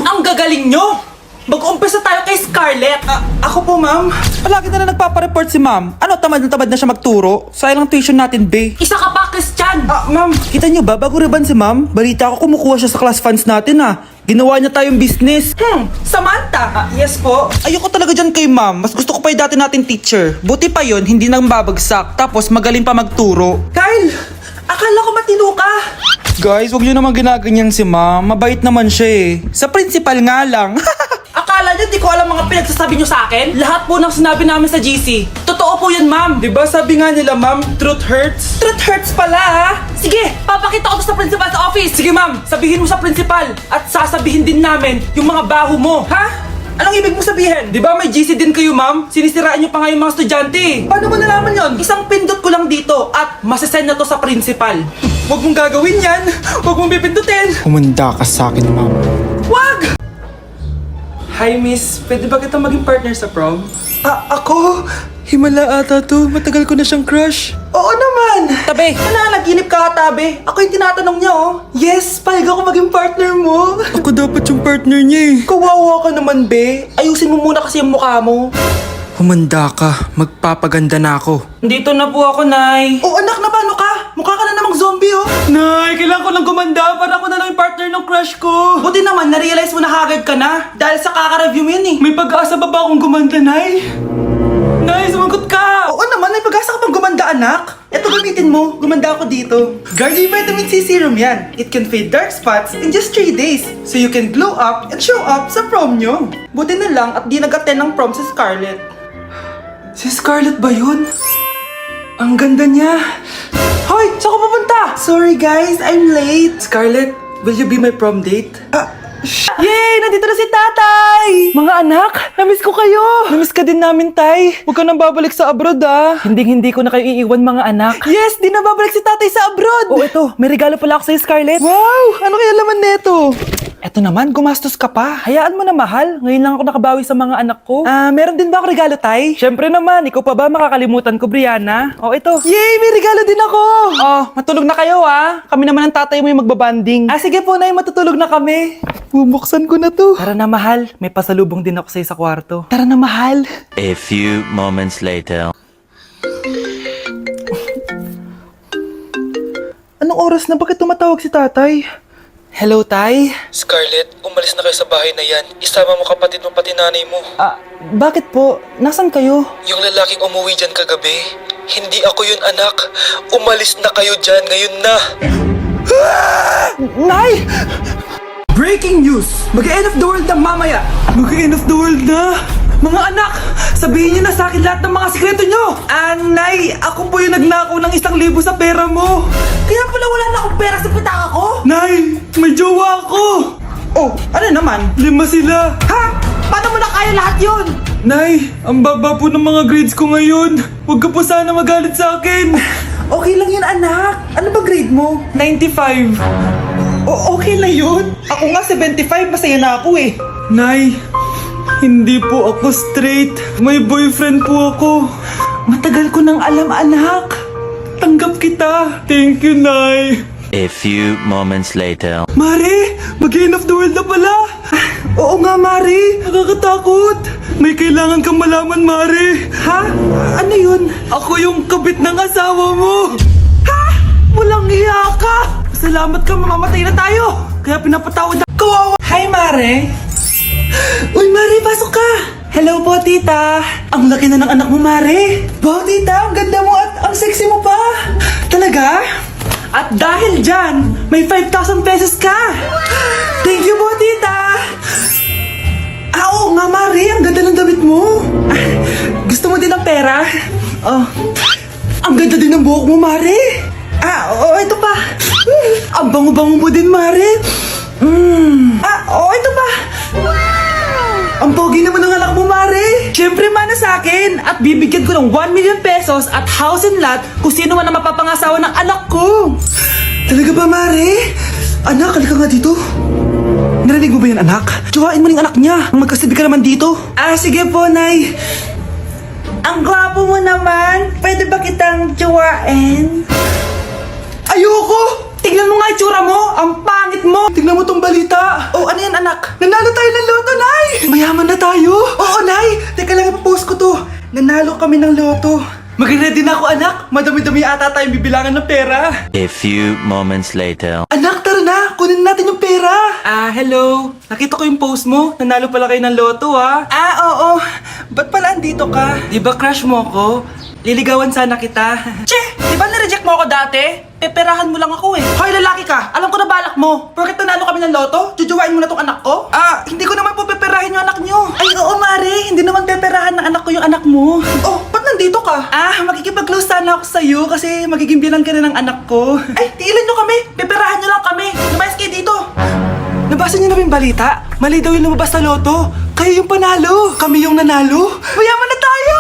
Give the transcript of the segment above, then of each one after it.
Ang gagaling nyo! Mag-umpisa tayo kay Scarlett. Ako po, ma'am. Palagi na nagpapareport si ma'am. Ano, tamad na siya magturo? Sayang lang tuition natin, be. Isa ka pa, Christian! Ma'am, kita niyo ba, bago riban si ma'am, balita ko kumukuha siya sa class funds natin, Ginawa niya tayong business. Samantha! Yes po. Ayoko talaga dyan kay ma'am. Mas gusto ko pa yung dati natin teacher. Buti pa yon, hindi nang babagsak. Tapos magaling pa magturo. Kyle! Akala ko matino ka! Guys, wag niyo naman ginaganyan si ma'am. Mabait naman siya eh. Sa principal nga lang. Akala niyo di ko alam mga pinagsasabi niyo sa akin? Lahat po ng sinabi namin sa GC. Totoo po yan, ma'am. Diba sabi nga nila, ma'am, truth hurts? Truth hurts pala, ha? Sige, papakita ko to sa principal sa office. Sige, ma'am. Sabihin mo sa principal. At sasabihin din namin yung mga baho mo, ha? Anong ibig mo sabihin? Di ba may GC din kayo, ma'am? Sinisiraan niyo pa nga yung mga estudyante. Paano mo nalaman yon? Isang pindot ko lang dito at masasend na to sa principal. Huwag mong gagawin yan. Huwag mong pipindutin. Humanda ka sa akin, ma'am. Wag! Hi, miss. Pwede ba kita maging partner sa prom? Ako? Himala ata to. Matagal ko na siyang crush. Oo naman! Tabi, nananaginip ka tabi. Ako yung tinatanong niya, oh. Yes, payag ako maging partner mo. Ako dapat yung partner niya eh. Kawawa ka naman, be. Ayusin mo muna kasi yung mukha mo. Humanda ka. Magpapaganda na ako. Dito na po ako, Nay. Oh, anak, na paano ka? Mukha ka na namang zombie, oh. Nay, kailangan ko lang gumanda para ako na lang yung partner ng crush ko. Buti naman, na-realize mo na haggard ka na. Dahil sa kaka-review mo yun, eh. May pag-asa ba akong gumanda, Nay? Nay, sumagot ka! Oo naman, may pag-asa ka pang gumanda, anak. Ito, gamitin mo. Gumanda ako dito. Garnier Vitamin C Serum yan. It can fade dark spots in just 3 days. So you can glow up and show up sa prom nyo. Buti na lang at di nag-attend ng prom si Scarlett. Si Scarlett ba yun? Ang ganda niya. Hoy! Saan ko pupunta? Sorry guys, I'm late. Scarlett, will you be my prom date? Yay! Nandito na si tatay! Mga anak, namiss ko kayo! Namiss ka din namin, Tay. Huwag ka nang babalik sa abroad, Hindi ko na kayo iiwan, mga anak. Yes, di na babalik si tatay sa abroad. Oh, ito, may regalo pala ako sa'yo, Scarlett. Wow! Ano kaya laman neto? Eto naman, gumastos ka pa. Hayaan mo na, mahal. Ngayon lang ako nakabawi sa mga anak ko. Meron din ba ako regalo, tay? Siyempre naman, ikaw pa ba makakalimutan ko, Brianna? Oh, ito. Yay! May regalo din ako! Oh, matulog na kayo, Kami naman ang tatay mo yung magbabanding. Sige po, Nay, matutulog na kami. Bubuksan ko na to. Tara na, mahal. May pasalubong din ako sa'yo sa kwarto. Tara na, mahal. A few moments later. Anong oras na? Bakit tumatawag si tatay? Hello, tay? Scarlett, umalis na kayo sa bahay na yan. Isama mo kapatid mo pati nanay mo. Bakit po? Nasaan kayo? Yung lalaking umuwi dyan kagabi, hindi ako yun anak. Umalis na kayo dyan ngayon na. Nay! Breaking news! Mag-end of the world na mamaya! Mag-end of the world na? Mga anak, sabihin niyo na sa akin lahat ng mga sikreto niyo! Nay, ako po yung nagnakaw ng 1,000 sa pera mo! Kaya pala wala na akong pera sa pitaka ko? Nay, may jowa ako! Oh, ano naman? 5 sila! Ha? Paano mo na kaya lahat yun? Nay, ang baba po ng mga grades ko ngayon. Huwag ka po sana magalit sa akin. Okay lang yun, anak. Ano ba grade mo? 95. Okay lang yun. Ako nga 75, masaya na ako eh. Nay, hindi po ako straight. May boyfriend po ako. Matagal ko nang alam, anak. Tanggap kita. Thank you, Nay. A few moments later. Mare, mag-end of the world na pala. Oo nga, Mari. Nakakatakot. May kailangan kang malaman, Mare. Ha? Ano yun? Ako yung kabit ng asawa mo. Ha? Walang iya ka. Salamat ka, mamamatay na tayo. Kaya pinapatawad na. Kawawa. Hi, Mare. Uy, Mare, pasok ka. Hello po, tita. Ang laki na ng anak mo, Mare. Wow, tita. Ang ganda mo at ang sexy mo pa. Talaga? At dahil dyan, may 5,000 pesos ka. Thank you po, tita. Oo nga, Mari. Ang ganda ng damit mo. Gusto mo din ng pera? Oh, ang ganda din ng buhok mo, Mare. Oo, ito pa. Ang bango-bango mo din, Mare. Oo, ito pa. Ang pogi naman ng anak mo, Mare. Siyempre, mana sa akin. At bibigyan ko ng 1 million pesos at house and lot kung sino man ang mapapangasawa ng anak ko. Talaga ba, Mare? Anak, halika nga dito. Narinig mo ba yan, anak? Tsuwain mo ng anak niya. Magkasibi ka naman dito. Sige po, Nay. Ang gwapo mo naman. Pwede ba kitang tsuwain? Ayoko! Tignan mo nga itsura mo! Ang pangit mo! Tignan mo tong balita! Oh, ano yan anak? Nanalo tayo ng loto, Nay! Mayaman na tayo! Oo, Nay! Teka lang, ipapost ko to. Nanalo kami ng loto. Mag-ready na ako, anak! Madami-dami ata tayong bibilangan ng pera! A few moments later. Anak, tara na! Kunin natin yung pera! Hello. Nakita ko yung post mo. Nanalo pala kayo ng loto, ha? Oo. Ba't pala andito ka? Di ba crush mo ko? Liligawan sana kita. Che! Di ba na-reject mo ako dati? Peperahan mo lang ako eh. Hoy, lalaki ka! Alam ko na balak mo. Porket nanalo kami ng loto, jujuwain mo na tong anak ko? Hindi ko naman po peperahin yung anak nyo. Ay, oo, Mare. Hindi naman peperahan ng anak ko yung anak mo. Oh, ba't nandito ka? Makikipag-close sana ako sa'yo kasi magiging bilang ka na ng anak ko. Ay, tiilan nyo kami. Peperahan nyo lang kami. Lumayas kayo dito. Nabasa niyo na ba yung balita? Mali daw yung lumabas sa loto. Kayo yung panalo. Kami yung nanalo. Mayaman na tayo!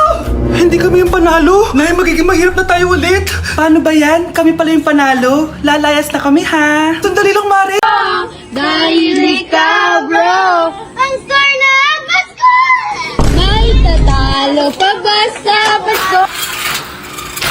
Hindi kami yung panalo. Nay, magiging mahirap na tayo ulit. Paano ba yan? Kami pala yung panalo. Lalayas na kami, ha? Sandali lang, Mare. Dahil ikaw, bro, ang score na Pasko! May tatalo pa ba sa Pasko?